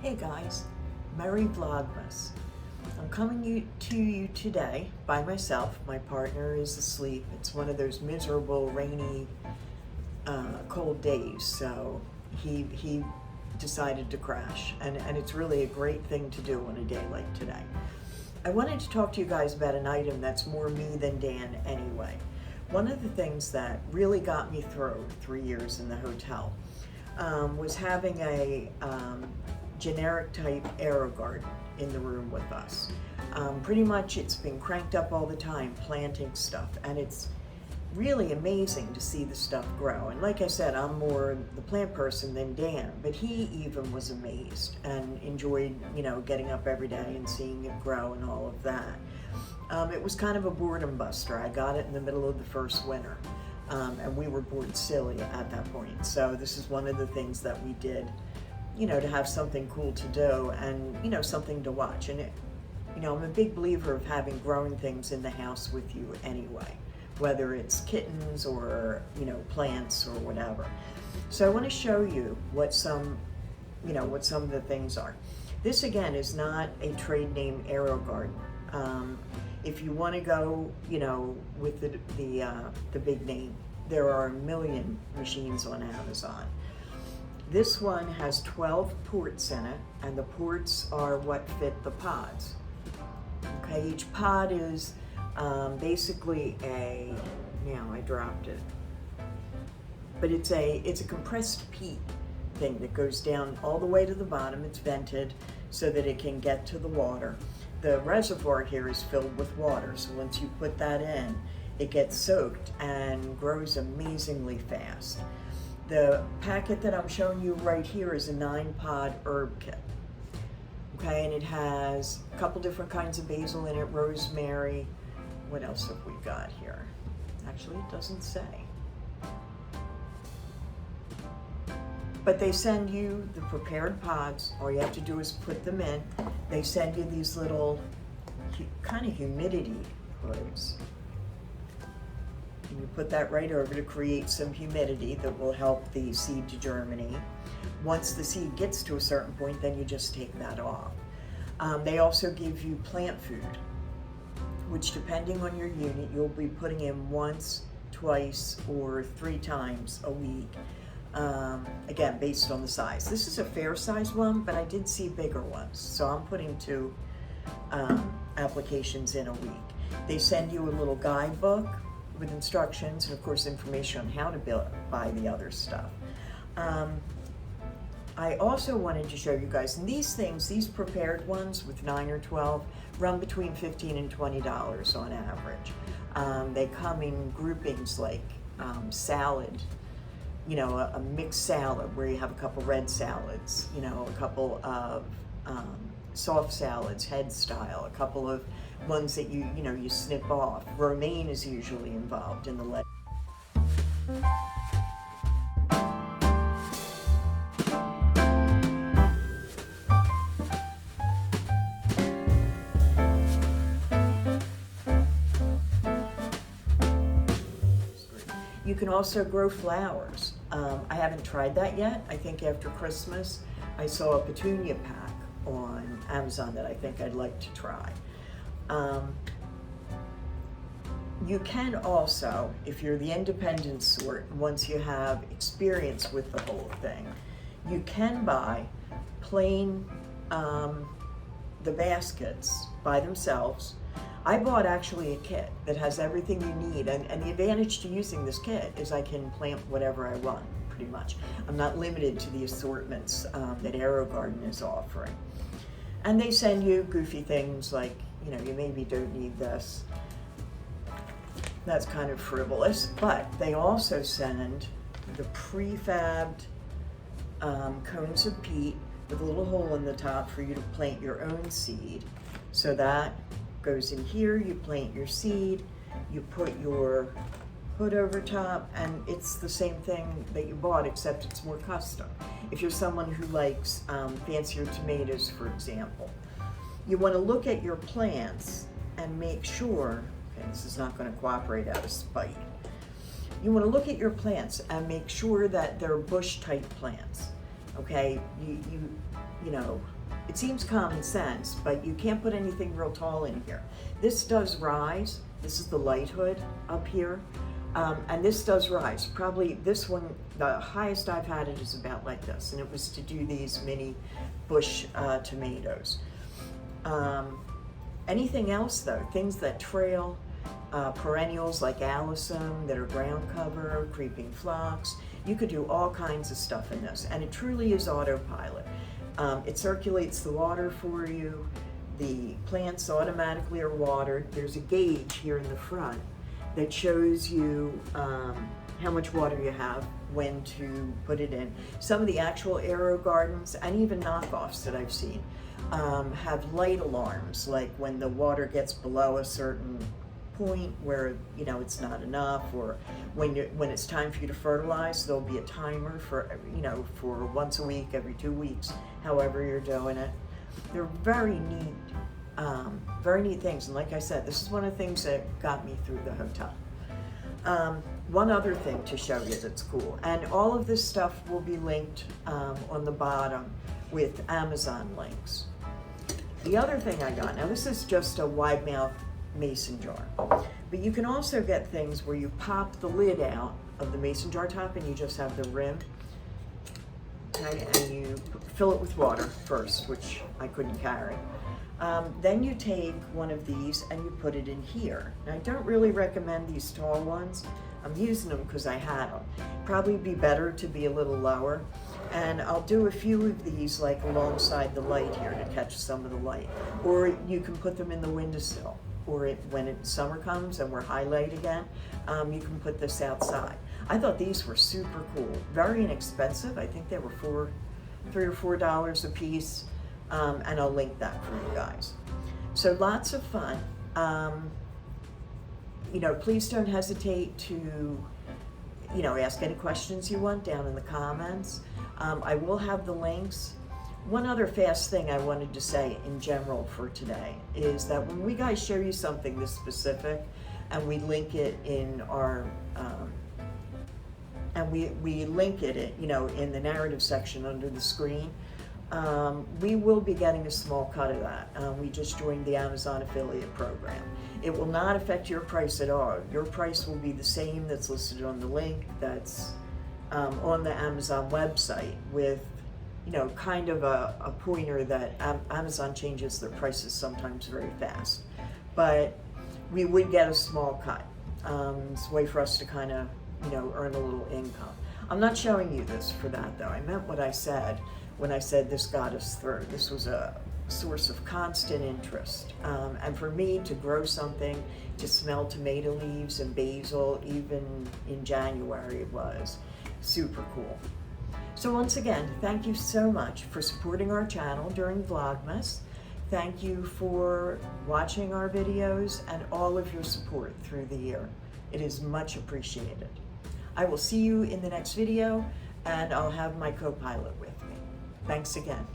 Hey guys, Merry Vlogmas. I'm coming to you today by myself. My partner is asleep. It's one of those miserable, rainy, cold days, so he decided to crash, and it's really a great thing to do on a day like today. I wanted to talk to you guys about an item that's more me than Dan anyway. One of the things that really got me through 3 years in the hotel was having a generic type AeroGarden in the room with us. Pretty much it's been cranked up all the time, planting stuff, and it's really amazing to see the stuff grow. And like I said, I'm more the plant person than Dan, but he even was amazed and enjoyed, getting up every day and seeing it grow and all of that. It was kind of a boredom buster. I got it in the middle of the first winter, and we were bored silly at that point. So this is one of the things that we did, to have something cool to do and, something to watch. And, I'm a big believer of having growing things in the house with you anyway, whether it's kittens or, plants or whatever. So I want to show you what some of the things are. This again is not a trade name AeroGarden. If you want to go, with the big name, there are a million machines on Amazon. This one has 12 ports in it, and the ports are what fit the pods. Okay, each pod is basically now I dropped it, but it's a compressed peat thing that goes down all the way to the bottom. It's vented so that it can get to the water. The reservoir here is filled with water, so once you put that in, it gets soaked and grows amazingly fast. The packet that I'm showing you right here is a 9-pod herb kit. Okay, and it has a couple different kinds of basil in it, rosemary. What else have we got here? Actually, it doesn't say. But they send you the prepared pods. All you have to do is put them in. They send you these little kind of humidity hoods. And you put that right over to create some humidity that will help the seed to germinate. Once the seed gets to a certain point, then you just take that off. They also give you plant food, which depending on your unit, you'll be putting in once, twice, or 3 times a week. Again, based on the size. This is a fair size one, but I did see bigger ones. So I'm putting 2 applications in a week. They send you a little guidebook with instructions and of course information on how to buy the other stuff. I also wanted to show you guys, and these prepared ones with 9 or 12 run between $15 and $20 on average. They come in groupings like salad, a mixed salad where you have a couple red salads, a couple of soft salads, head style, a couple of ones that you snip off. Romaine is usually involved in the lettuce. You can also grow flowers. I haven't tried that yet. I think after Christmas, I saw a petunia pack on Amazon that I think I'd like to try. You can also, if you're the independent sort, once you have experience with the whole thing, you can buy plain the baskets by themselves. I bought actually a kit that has everything you need, and the advantage to using this kit is I can plant whatever I want, pretty much. I'm not limited to the assortments that AeroGarden is offering. And they send you goofy things like, you maybe don't need this. That's kind of frivolous, but they also send the prefabbed cones of peat with a little hole in the top for you to plant your own seed. So that goes in here, you plant your seed, you put your hood over top, and it's the same thing that you bought, except it's more custom. If you're someone who likes fancier tomatoes, for example, you want to look at your plants and make sure, okay, this is not going to cooperate out of spite. You want to look at your plants and make sure that they're bush type plants. Okay, you know, It seems common sense, but you can't put anything real tall in here. This does rise. This is the light hood up here. And this does rise. Probably this one, the highest I've had it is about like this, and it was to do these mini bush tomatoes. Anything else though, things that trail, perennials like alyssum that are ground cover, creeping phlox, you could do all kinds of stuff in this, and it truly is autopilot. It circulates the water for you. The plants automatically are watered. There's a gauge here in the front that shows you how much water you have, when to put it in. Some of the actual aero gardens and even knockoffs that I've seen have light alarms, like when the water gets below a certain point where it's not enough, or when it's time for you to fertilize, there'll be a timer for for once a week, every 2 weeks, however you're doing it. They're very neat things, and like I said, this is one of the things that got me through the hotel. One other thing to show you that's cool, and all of this stuff will be linked on the bottom with Amazon links. The other thing I got, now this is just a wide mouth mason jar, but you can also get things where you pop the lid out of the mason jar top and you just have the rim, okay, and you fill it with water first, which I couldn't carry. Then you take one of these and you put it in here. Now, I don't really recommend these tall ones. I'm using them because I had them. Probably be better to be a little lower. And I'll do a few of these like alongside the light here to catch some of the light. Or you can put them in the windowsill. Or when summer comes and we're highlight again, you can put this outside. I thought these were super cool. Very inexpensive. I think they were $3 or $4 a piece. And I'll link that for you guys. So lots of fun. Please don't hesitate to, ask any questions you want down in the comments. I will have the links. One other fast thing I wanted to say in general for today is that when we guys show you something this specific and we link it in our, we link it, in the narrative section under the screen, we will be getting a small cut of that. We just joined the Amazon affiliate program. It will not affect your price at all. Your price will be the same that's listed on the link that's on the Amazon website, with kind of a pointer that Amazon changes their prices sometimes very fast. But we would get a small cut. It's a way for us to kind of earn a little income. I'm not showing you this for that though. I meant what I said when I said this got us through. This was a source of constant interest. And for me to grow something, to smell tomato leaves and basil, even in January, was super cool. So once again, thank you so much for supporting our channel during VLOGmas. Thank you for watching our videos and all of your support through the year. It is much appreciated. I will see you in the next video, and I'll have my co-pilot with me. Thanks again.